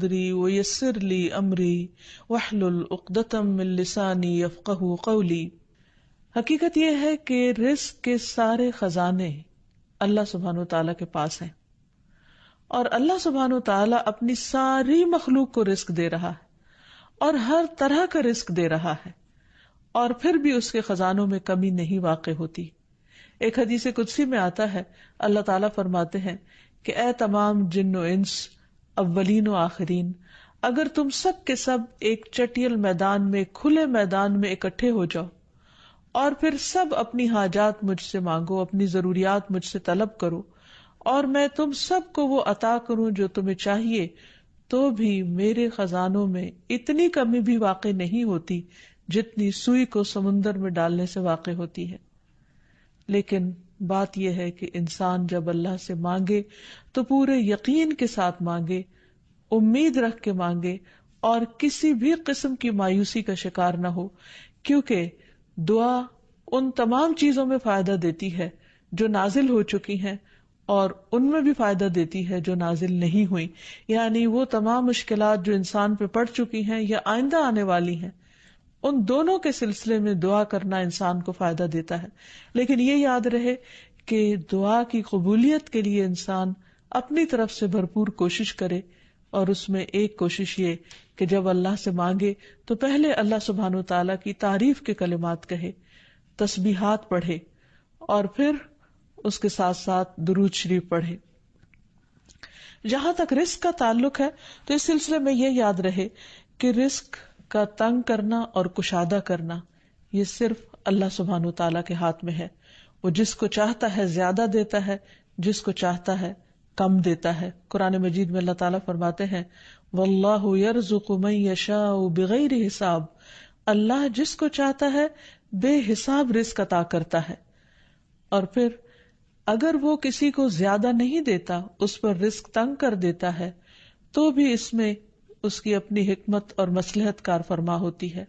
صدری ویسر لی امری واحلل عقدۃ من لسانی یفقہوا قولی۔ حقیقت یہ ہے کہ رزق کے سارے خزانے اللہ سبحانہ و تعالیٰ کے پاس ہیں، اور اللہ سبحانہ و تعالیٰ اپنی ساری مخلوق کو رزق دے رہا ہے اور ہر طرح کا رزق دے رہا ہے، اور پھر بھی اس کے خزانوں میں کمی نہیں واقع ہوتی۔ ایک حدیث قدسی میں آتا ہے، اللہ تعالیٰ فرماتے ہیں کہ اے تمام جن و انس، اولین و آخرین، اگر تم سب کے سب ایک چٹیل میدان میں، کھلے میدان میں اکٹھے ہو جاؤ اور پھر سب اپنی حاجات مجھ سے مانگو، اپنی ضروریات مجھ سے طلب کرو، اور میں تم سب کو وہ عطا کروں جو تمہیں چاہیے، تو بھی میرے خزانوں میں اتنی کمی بھی واقع نہیں ہوتی جتنی سوئی کو سمندر میں ڈالنے سے واقع ہوتی ہے۔ لیکن بات یہ ہے کہ انسان جب اللہ سے مانگے تو پورے یقین کے ساتھ مانگے، امید رکھ کے مانگے، اور کسی بھی قسم کی مایوسی کا شکار نہ ہو، کیونکہ دعا ان تمام چیزوں میں فائدہ دیتی ہے جو نازل ہو چکی ہیں، اور ان میں بھی فائدہ دیتی ہے جو نازل نہیں ہوئی، یعنی وہ تمام مشکلات جو انسان پہ پڑ چکی ہیں یا آئندہ آنے والی ہیں، ان دونوں کے سلسلے میں دعا کرنا انسان کو فائدہ دیتا ہے۔ لیکن یہ یاد رہے کہ دعا کی قبولیت کے لیے انسان اپنی طرف سے بھرپور کوشش کرے، اور اس میں ایک کوشش یہ کہ جب اللہ سے مانگے تو پہلے اللہ سبحانہ وتعالیٰ کی تعریف کے کلمات کہے، تسبیحات پڑھے، اور پھر اس کے ساتھ ساتھ درود شریف پڑھے۔ جہاں تک رزق کا تعلق ہے تو اس سلسلے میں یہ یاد رہے کہ رزق کا تنگ کرنا اور کشادہ کرنا یہ صرف اللہ سبحانہ وتعالیٰ کے ہاتھ میں ہے۔ وہ جس کو چاہتا ہے زیادہ دیتا ہے، جس کو چاہتا ہے کم دیتا ہے۔ قرآن مجید میں اللہ تعالیٰ فرماتے ہیں واللہ یرزق من یشاء بغیر حساب، اللہ جس کو چاہتا ہے بے حساب رزق عطا کرتا ہے، اور پھر اگر وہ کسی کو زیادہ نہیں دیتا، اس پر رزق تنگ کر دیتا ہے، تو بھی اس میں اس کی اپنی حکمت اور مصلحت کار فرما ہوتی ہے۔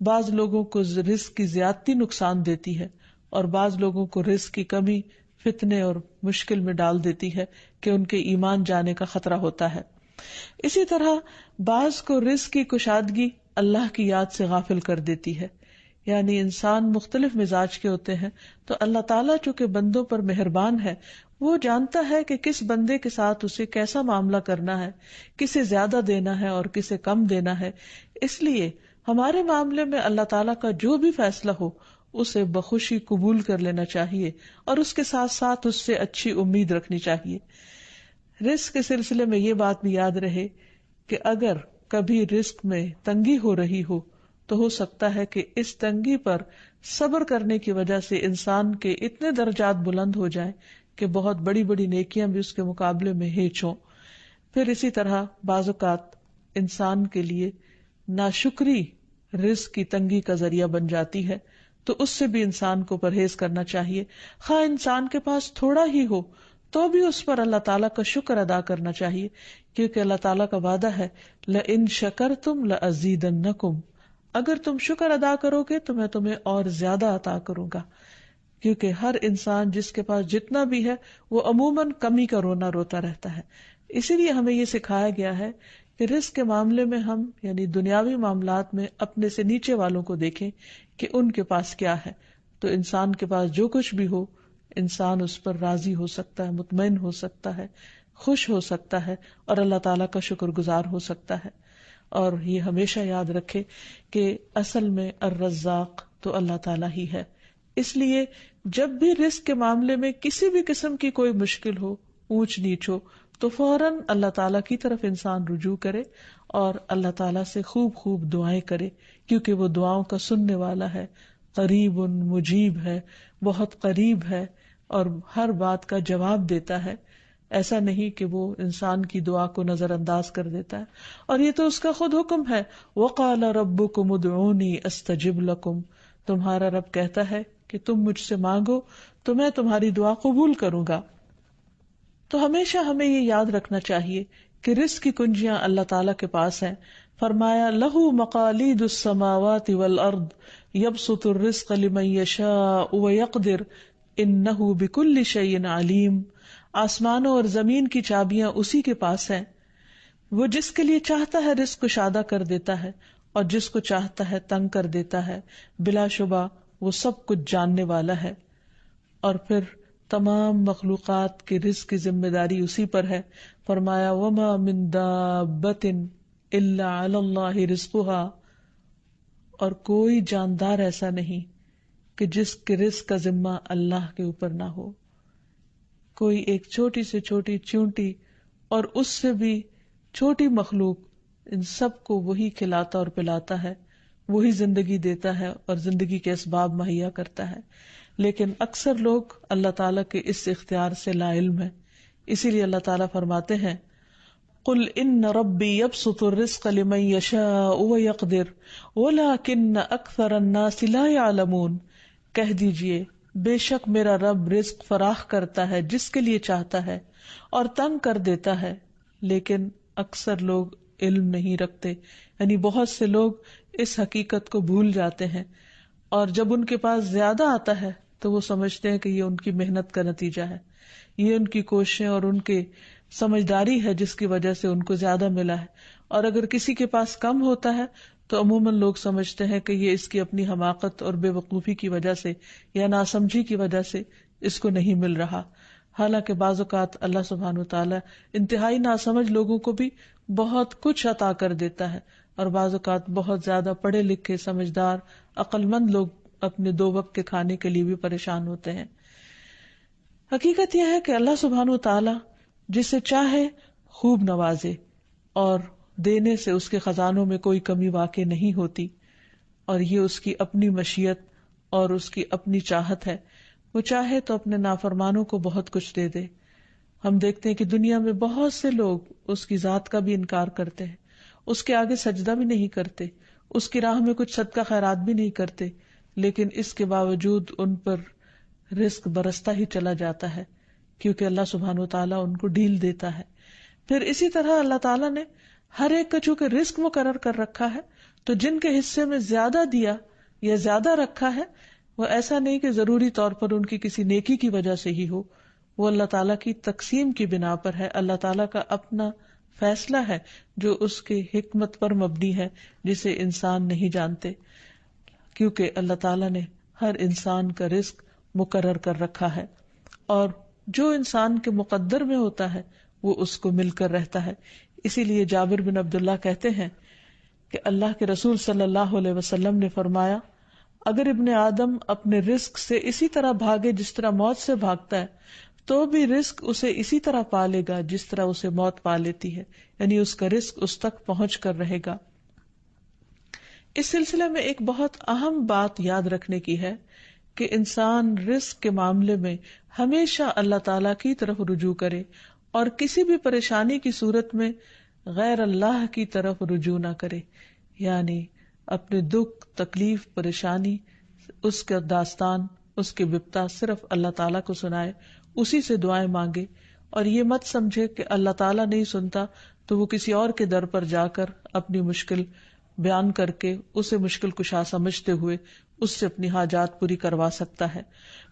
بعض لوگوں کو رزق کی زیادتی نقصان دیتی ہے، اور بعض لوگوں کو رزق کی کمی فتنے اور مشکل میں ڈال دیتی ہے کہ ان کے ایمان جانے کا خطرہ ہوتا ہے۔ اسی طرح بعض کو رزق کی کشادگی اللہ کی یاد سے غافل کر دیتی ہے، یعنی انسان مختلف مزاج کے ہوتے ہیں، تو اللہ تعالیٰ چونکہ بندوں پر مہربان ہے، وہ جانتا ہے کہ کس بندے کے ساتھ اسے کیسا معاملہ کرنا ہے، کسے زیادہ دینا ہے اور کسے کم دینا ہے۔ اس لیے ہمارے معاملے میں اللہ تعالیٰ کا جو بھی فیصلہ ہو اسے بخوشی قبول کر لینا چاہیے، اور اس کے ساتھ ساتھ اس سے اچھی امید رکھنی چاہیے۔ رزق کے سلسلے میں یہ بات بھی یاد رہے کہ اگر کبھی رزق میں تنگی ہو رہی ہو تو ہو سکتا ہے کہ اس تنگی پر صبر کرنے کی وجہ سے انسان کے اتنے درجات بلند ہو جائیں کہ بہت بڑی بڑی نیکیاں بھی اس کے مقابلے میں ہیچ ہوں۔ پھر اسی طرح بعض اوقات انسان کے لیے ناشکری رزق کی تنگی کا ذریعہ بن جاتی ہے، تو اس سے بھی انسان کو پرہیز کرنا چاہیے۔ خواہ انسان کے پاس تھوڑا ہی ہو تو بھی اس پر اللہ تعالیٰ کا شکر ادا کرنا چاہیے، کیونکہ اللہ تعالیٰ کا وعدہ ہے لَإِن شَكَرْتُمْ لَأَزِيدَنَّكُمْ، اگر تم شکر ادا کرو گے تو میں تمہیں اور زیادہ عطا کروں گا۔ کیونکہ ہر انسان جس کے پاس جتنا بھی ہے وہ عموماً کمی کا رونا روتا رہتا ہے۔ اسی لیے ہمیں یہ سکھایا گیا ہے کہ رزق کے معاملے میں ہم یعنی دنیاوی معاملات میں اپنے سے نیچے والوں کو دیکھیں کہ ان کے پاس کیا ہے، تو انسان کے پاس جو کچھ بھی ہو انسان اس پر راضی ہو سکتا ہے، مطمئن ہو سکتا ہے، خوش ہو سکتا ہے، اور اللہ تعالیٰ کا شکر گزار ہو سکتا ہے۔ اور یہ ہمیشہ یاد رکھے کہ اصل میں الرزاق تو اللہ تعالیٰ ہی ہے۔ اس لیے جب بھی رزق کے معاملے میں کسی بھی قسم کی کوئی مشکل ہو، اونچ نیچ ہو، تو فوراً اللہ تعالیٰ کی طرف انسان رجوع کرے اور اللہ تعالیٰ سے خوب خوب دعائیں کرے، کیونکہ وہ دعاؤں کا سننے والا ہے، قریب مجیب ہے، بہت قریب ہے، اور ہر بات کا جواب دیتا ہے۔ ایسا نہیں کہ وہ انسان کی دعا کو نظر انداز کر دیتا ہے، اور یہ تو اس کا خود حکم ہے، وَقَالَ رَبُّكُمُ ادْعُونِي أَسْتَجِبْ لَكُمْ، تمہارا رب کہتا ہے کہ تم مجھ سے مانگو تو میں تمہاری دعا قبول کروں گا۔ تو ہمیشہ ہمیں یہ یاد رکھنا چاہیے کہ رزق کی کنجیاں اللہ تعالیٰ کے پاس ہیں۔ فرمایا لَهُ مَقَالِيدُ السَّمَاوَاتِ وَالْأَرْضِ يَبْسُطُ الرِّزْقَ لِمَن يَشَاءُ وَيَقْدِرُ إِنَّهُ بِكُلِّ شَيْءٍ عَلِيمٌ، آسمانوں اور زمین کی چابیاں اسی کے پاس ہیں، وہ جس کے لیے چاہتا ہے رزق کشادہ کر دیتا ہے اور جس کو چاہتا ہے تنگ کر دیتا ہے، بلا شبہ وہ سب کچھ جاننے والا ہے۔ اور پھر تمام مخلوقات کے رزق کی ذمہ داری اسی پر ہے۔ فرمایا وما من دابۃ الا علی اللہ رزقها، اور کوئی جاندار ایسا نہیں کہ جس کے رزق کا ذمہ اللہ کے اوپر نہ ہو۔ کوئی ایک چھوٹی سے چھوٹی چونٹی اور اس سے بھی چھوٹی مخلوق، ان سب کو وہی کھلاتا اور پلاتا ہے، وہی زندگی دیتا ہے اور زندگی کے اسباب مہیا کرتا ہے۔ لیکن اکثر لوگ اللہ تعالیٰ کے اس اختیار سے لا علم ہے۔ اسی لیے اللہ تعالیٰ فرماتے ہیں قل ان ربی یبسط الرزق لمن یشاء ویقدر ولکن اکثر الناس لا یعلمون، کہہ دیجئے بے شک میرا رب رزق فراخ کرتا ہے جس کے لیے چاہتا ہے اور تنگ کر دیتا ہے، لیکن اکثر لوگ علم نہیں رکھتے۔ یعنی بہت سے لوگ اس حقیقت کو بھول جاتے ہیں، اور جب ان کے پاس زیادہ آتا ہے تو وہ سمجھتے ہیں کہ یہ ان کی محنت کا نتیجہ ہے، یہ ان کی کوششیں اور ان کے سمجھداری ہے جس کی وجہ سے ان کو زیادہ ملا ہے۔ اور اگر کسی کے پاس کم ہوتا ہے تو عموماً لوگ سمجھتے ہیں کہ یہ اس کی اپنی حماقت اور بے وقوفی کی وجہ سے یا ناسمجھی کی وجہ سے اس کو نہیں مل رہا۔ حالانکہ بعض اوقات اللہ سبحانہ وتعالی انتہائی ناسمجھ لوگوں کو بھی بہت کچھ عطا کر دیتا ہے، اور بعض اوقات بہت زیادہ پڑھے لکھے سمجھدار عقل مند لوگ اپنے 2 وقت کے کھانے کے لیے بھی پریشان ہوتے ہیں۔ حقیقت یہ ہے کہ اللہ سبحانہ وتعالی جسے چاہے خوب نوازے، اور دینے سے اس کے خزانوں میں کوئی کمی واقع نہیں ہوتی، اور یہ اس کی اپنی مشیت اور اس کی اپنی چاہت ہے۔ وہ چاہے تو اپنے نافرمانوں کو بہت کچھ دے دے۔ ہم دیکھتے ہیں کہ دنیا میں بہت سے لوگ اس کی ذات کا بھی انکار کرتے ہیں، اس کے آگے سجدہ بھی نہیں کرتے، اس کی راہ میں کچھ صدقہ خیرات بھی نہیں کرتے، لیکن اس کے باوجود ان پر رزق برستا ہی چلا جاتا ہے، کیونکہ اللہ سبحانہ وتعالیٰ ان کو ڈھیل دیتا ہے۔ پھر اسی طرح اللہ تعالیٰ نے ہر ایک کا چونکہ رزق مقرر کر رکھا ہے، تو جن کے حصے میں زیادہ دیا یا زیادہ رکھا ہے، وہ ایسا نہیں کہ ضروری طور پر ان کی کسی نیکی کی وجہ سے ہی ہو، وہ اللہ تعالیٰ کی تقسیم کی بنا پر ہے۔ اللہ تعالیٰ کا اپنا فیصلہ ہے جو اس کے حکمت پر مبنی ہے، جسے انسان نہیں جانتے، کیونکہ اللہ تعالیٰ نے ہر انسان کا رزق مقرر کر رکھا ہے، اور جو انسان کے مقدر میں ہوتا ہے وہ اس کو مل کر رہتا ہے۔ اسی لیے جابر بن عبداللہ کہتے ہیں کہ اللہ کے رسول صلی اللہ علیہ وسلم نے فرمایا، اگر ابن آدم اپنے رزق سے اسی طرح بھاگے جس طرح موت سے بھاگتا ہے، تو بھی رزق اسے اسی طرح پا لے گا جس طرح اسے موت پا لیتی ہے، یعنی اس کا رزق اس تک پہنچ کر رہے گا۔ اس سلسلے میں ایک بہت اہم بات یاد رکھنے کی ہے کہ انسان رزق کے معاملے میں ہمیشہ اللہ تعالیٰ کی طرف رجوع کرے، اور کسی بھی پریشانی کی صورت میں غیر اللہ کی طرف رجوع نہ کرے، یعنی اپنے دکھ، تکلیف، پریشانی، اس کا داستان، اس کے بپتا صرف اللہ تعالیٰ کو سنائے، اسی سے دعائیں مانگے، اور یہ مت سمجھے کہ اللہ تعالیٰ نہیں سنتا تو وہ کسی اور کے در پر جا کر اپنی مشکل بیان کر کے اسے مشکل کشا سمجھتے ہوئے اس سے اپنی حاجات پوری کروا سکتا ہے۔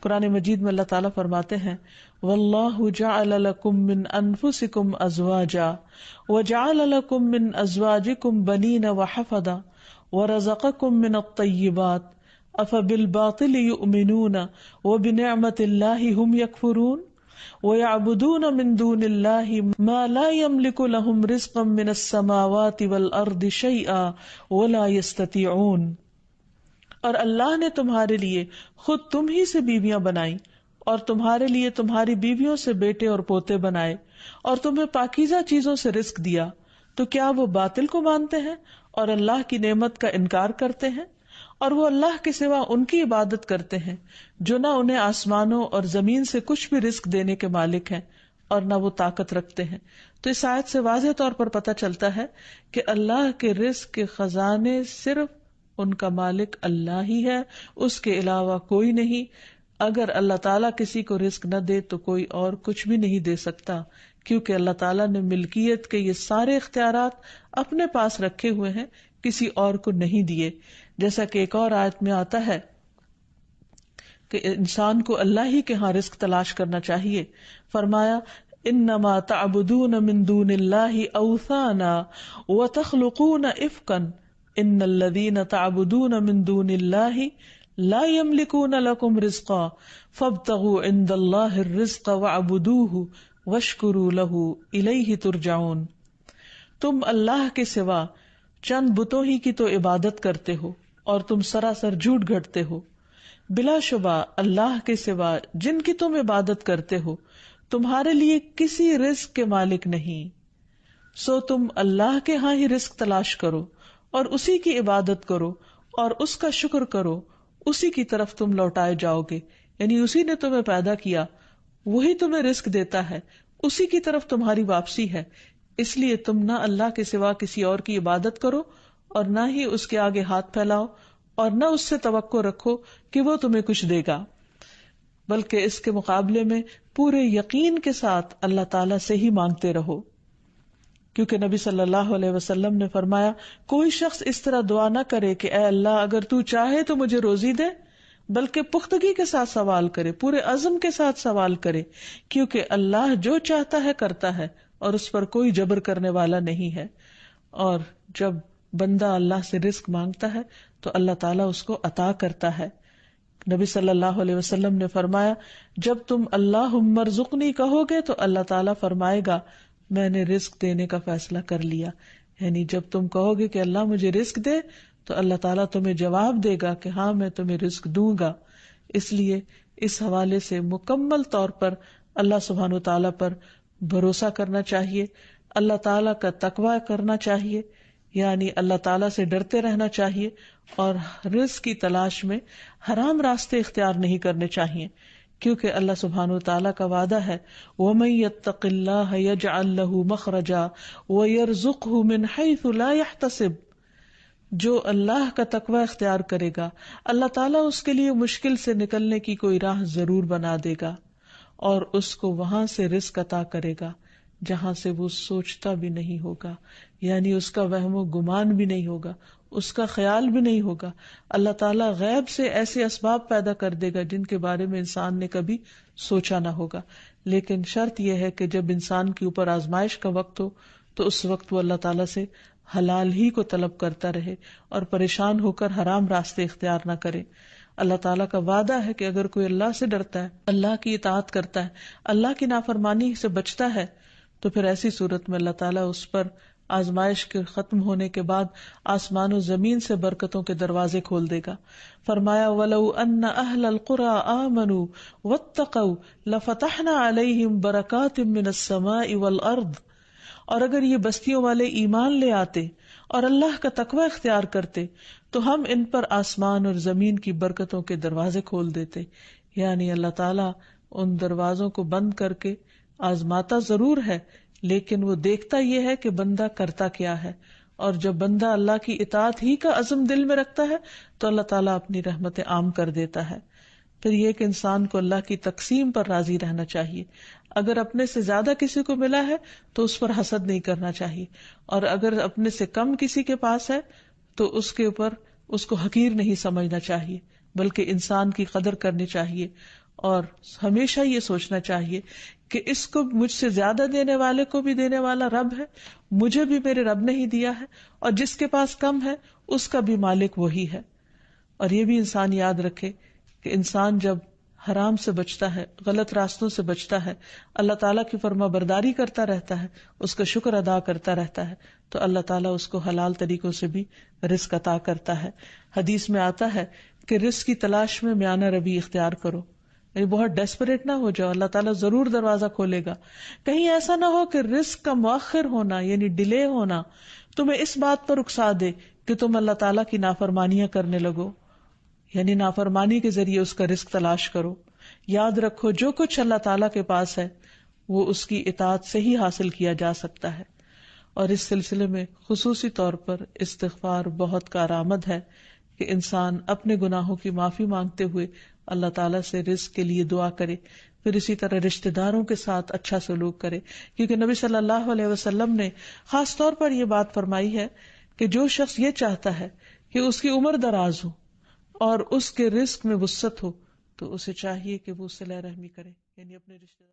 قرآن مجید میں اللہ تعالیٰ فرماتے ہیں وَاللَّهُ جَعَلَ لَكُم مِّنْ أَنفُسِكُمْ أَزْوَاجًا وَجَعَلَ لَكُم مِّنْ أَزْوَاجِكُمْ بَنِينَ وَحَفَدًا وَرَزَقَكُم مِّنَ الطَّيِّبَاتِ أَفَبِالْبَاطِلِ يُؤْمِنُونَ وَبِنِعْمَةِ اللَّهِ هُمْ يَكْفُرُونَ وَيَعْبُدُونَ مِن دُونِ اللَّهِ مَا لَا يَمْلِكُ لَهُمْ رِزْقًا مِّنَ السَّمَاوَاتِ وَالْأَرْضِ شَيْئًا وَلَا يَسْتَطِيعُونَ۔ اور اللہ نے تمہارے لیے خود تم ہی سے بیویاں بنائیں، اور تمہارے لیے تمہاری بیویوں سے بیٹے اور پوتے بنائے، اور تمہیں پاکیزہ چیزوں سے رزق دیا، تو کیا وہ باطل کو مانتے ہیں اور اللہ کی نعمت کا انکار کرتے ہیں؟ اور وہ اللہ کے سوا ان کی عبادت کرتے ہیں جو نہ انہیں آسمانوں اور زمین سے کچھ بھی رزق دینے کے مالک ہیں اور نہ وہ طاقت رکھتے ہیں۔ تو اس آیت سے واضح طور پر پتہ چلتا ہے کہ اللہ کے رزق کے خزانے صرف ان کا مالک اللہ ہی ہے، اس کے علاوہ کوئی نہیں۔ اگر اللہ تعالیٰ کسی کو رزق نہ دے تو کوئی اور کچھ بھی نہیں دے سکتا، کیونکہ اللہ تعالیٰ نے ملکیت کے یہ سارے اختیارات اپنے پاس رکھے ہوئے ہیں، کسی اور کو نہیں دیے۔ جیسا کہ ایک اور آیت میں آتا ہے کہ انسان کو اللہ ہی کے ہاں رزق تلاش کرنا چاہیے۔ فرمایا انما تعبدون من دون اللہ اوثانا وتخلقون افکا ان الذین تعبدون من دون اللہ لا یملکون لکم رزقا فابتغوا عند اللہ الرزق واعبدوہ واشکروا لہ الیہ ترجعون. تم اللہ کے سوا چند بتوں ہی کی تو عبادت کرتے ہو اور تم سراسر جھوٹ گھڑتے ہو. بلا شبہ اللہ کے سوا جن کی تم عبادت کرتے ہو تمہارے لیے کسی رزق کے مالک نہیں، سو تم اللہ کے ہاں ہی رزق تلاش کرو اور اسی کی عبادت کرو اور اس کا شکر کرو، اسی کی طرف تم لوٹائے جاؤ گے. یعنی اسی نے تمہیں پیدا کیا، وہی تمہیں رزق دیتا ہے، اسی کی طرف تمہاری واپسی ہے. اس لیے تم نہ اللہ کے سوا کسی اور کی عبادت کرو اور نہ ہی اس کے آگے ہاتھ پھیلاؤ اور نہ اس سے توقع رکھو کہ وہ تمہیں کچھ دے گا، بلکہ اس کے مقابلے میں پورے یقین کے ساتھ اللہ تعالیٰ سے ہی مانگتے رہو. کیونکہ نبی صلی اللہ علیہ وسلم نے فرمایا کوئی شخص اس طرح دعا نہ کرے کہ اے اللہ اگر تو چاہے تو مجھے روزی دے، بلکہ پختگی کے ساتھ سوال کرے، پورے عزم کے ساتھ سوال کرے، کیونکہ اللہ جو چاہتا ہے کرتا ہے اور اس پر کوئی جبر کرنے والا نہیں ہے. اور جب بندہ اللہ سے رزق مانگتا ہے تو اللہ تعالیٰ اس کو عطا کرتا ہے. نبی صلی اللہ علیہ وسلم نے فرمایا جب تم اللہم ارزقنی کہو گے تو اللہ تعالیٰ فرمائے گا میں نے رزق دینے کا فیصلہ کر لیا. یعنی جب تم کہو گے کہ اللہ مجھے رزق دے تو اللہ تعالیٰ تمہیں جواب دے گا کہ ہاں میں تمہیں رزق دوں گا. اس لیے اس حوالے سے مکمل طور پر اللہ سبحانہ وتعالیٰ پر بھروسہ کرنا چاہیے، اللہ تعالیٰ کا تقوی کرنا چاہیے، یعنی اللہ تعالیٰ سے ڈرتے رہنا چاہیے اور رزق کی تلاش میں حرام راستے اختیار نہیں کرنے چاہیے، کیونکہ اللہ سبحانہ وتعالیٰ کا وعدہ ہے وَمَن يَتَّقِ اللَّهَ يَجْعَل لَّهُ مَخْرَجًا وَيَرْزُقْهُ مِنْ حَيْثُ لَا يَحْتَسِبُ. جو اللہ کا تقوی اختیار کرے گا اللہ تعالیٰ اس کے لیے مشکل سے نکلنے کی کوئی راہ ضرور بنا دے گا اور اس کو وہاں سے رزق عطا کرے گا جہاں سے وہ سوچتا بھی نہیں ہوگا، یعنی اس کا وہم و گمان بھی نہیں ہوگا، اس کا خیال بھی نہیں ہوگا. اللہ تعالیٰ غیب سے ایسے اسباب پیدا کر دے گا جن کے بارے میں انسان نے کبھی سوچا نہ ہوگا. لیکن شرط یہ ہے کہ جب انسان کے اوپر آزمائش کا وقت ہو تو اس وقت وہ اللہ تعالیٰ سے حلال ہی کو طلب کرتا رہے اور پریشان ہو کر حرام راستے اختیار نہ کرے. اللہ تعالیٰ کا وعدہ ہے کہ اگر کوئی اللہ سے ڈرتا ہے، اللہ کی اطاعت کرتا ہے، اللہ کی نافرمانی سے بچتا ہے تو پھر ایسی صورت میں اللہ تعالیٰ اس پر آزمائش کے ختم ہونے کے بعد آسمان و زمین سے برکتوں کے دروازے کھول دے گا. فرمایا وَلَوْ أَنَّ أَهْلَ الْقُرَىٰ آمَنُوا وَاتَّقَوْا لَفَتَحْنَا عَلَيْهِمْ بَرَكَاتٍ مِّنَ السَّمَاءِ وَالْأَرْضِ. اور اگر یہ بستیوں والے ایمان لے آتے اور اللہ کا تقوی اختیار کرتے تو ہم ان پر آسمان اور زمین کی برکتوں کے دروازے کھول دیتے. یعنی اللہ تعالیٰ ان دروازوں کو بند کر کے آزماتا ضرور ہے، لیکن وہ دیکھتا یہ ہے کہ بندہ کرتا کیا ہے، اور جب بندہ اللہ کی اطاعت ہی کا عزم دل میں رکھتا ہے تو اللہ تعالیٰ اپنی رحمتیں عام کر دیتا ہے. پھر یہ کہ انسان کو اللہ کی تقسیم پر راضی رہنا چاہیے. اگر اپنے سے زیادہ کسی کو ملا ہے تو اس پر حسد نہیں کرنا چاہیے، اور اگر اپنے سے کم کسی کے پاس ہے تو اس کے اوپر اس کو حقیر نہیں سمجھنا چاہیے، بلکہ انسان کی قدر کرنی چاہیے اور ہمیشہ یہ سوچنا چاہیے کہ اس کو مجھ سے زیادہ دینے والے کو بھی دینے والا رب ہے، مجھے بھی میرے رب نے ہی دیا ہے، اور جس کے پاس کم ہے اس کا بھی مالک وہی ہے. اور یہ بھی انسان یاد رکھے کہ انسان جب حرام سے بچتا ہے، غلط راستوں سے بچتا ہے، اللہ تعالیٰ کی فرما برداری کرتا رہتا ہے، اس کا شکر ادا کرتا رہتا ہے، تو اللہ تعالیٰ اس کو حلال طریقوں سے بھی رزق عطا کرتا ہے. حدیث میں آتا ہے کہ رزق کی تلاش میں میانہ روی اختیار کرو، یعنی بہت ڈیسپریٹ نہ ہو جاؤ، اللہ تعالیٰ ضرور دروازہ کھولے گا. کہیں ایسا نہ ہو کہ رزق کا مؤخر ہونا یعنی ڈیلے ہونا تمہیں اس بات پر اکسا دے کہ تم اللہ تعالیٰ کی نافرمانیاں کرنے لگو، یعنی نافرمانی کے ذریعے اس کا رزق تلاش کرو. یاد رکھو جو کچھ اللہ تعالیٰ کے پاس ہے وہ اس کی اطاعت سے ہی حاصل کیا جا سکتا ہے. اور اس سلسلے میں خصوصی طور پر استغفار بہت کارآمد ہے کہ انسان اپنے گناہوں کی معافی مانگتے ہوئے اللہ تعالیٰ سے رزق کے لیے دعا کرے. پھر اسی طرح رشتہ داروں کے ساتھ اچھا سلوک کرے، کیونکہ نبی صلی اللہ علیہ وسلم نے خاص طور پر یہ بات فرمائی ہے کہ جو شخص یہ چاہتا ہے کہ اس کی عمر دراز ہو اور اس کے رزق میں وسعت ہو تو اسے چاہیے کہ وہ صلہ رحمی کرے، یعنی اپنے رشتہ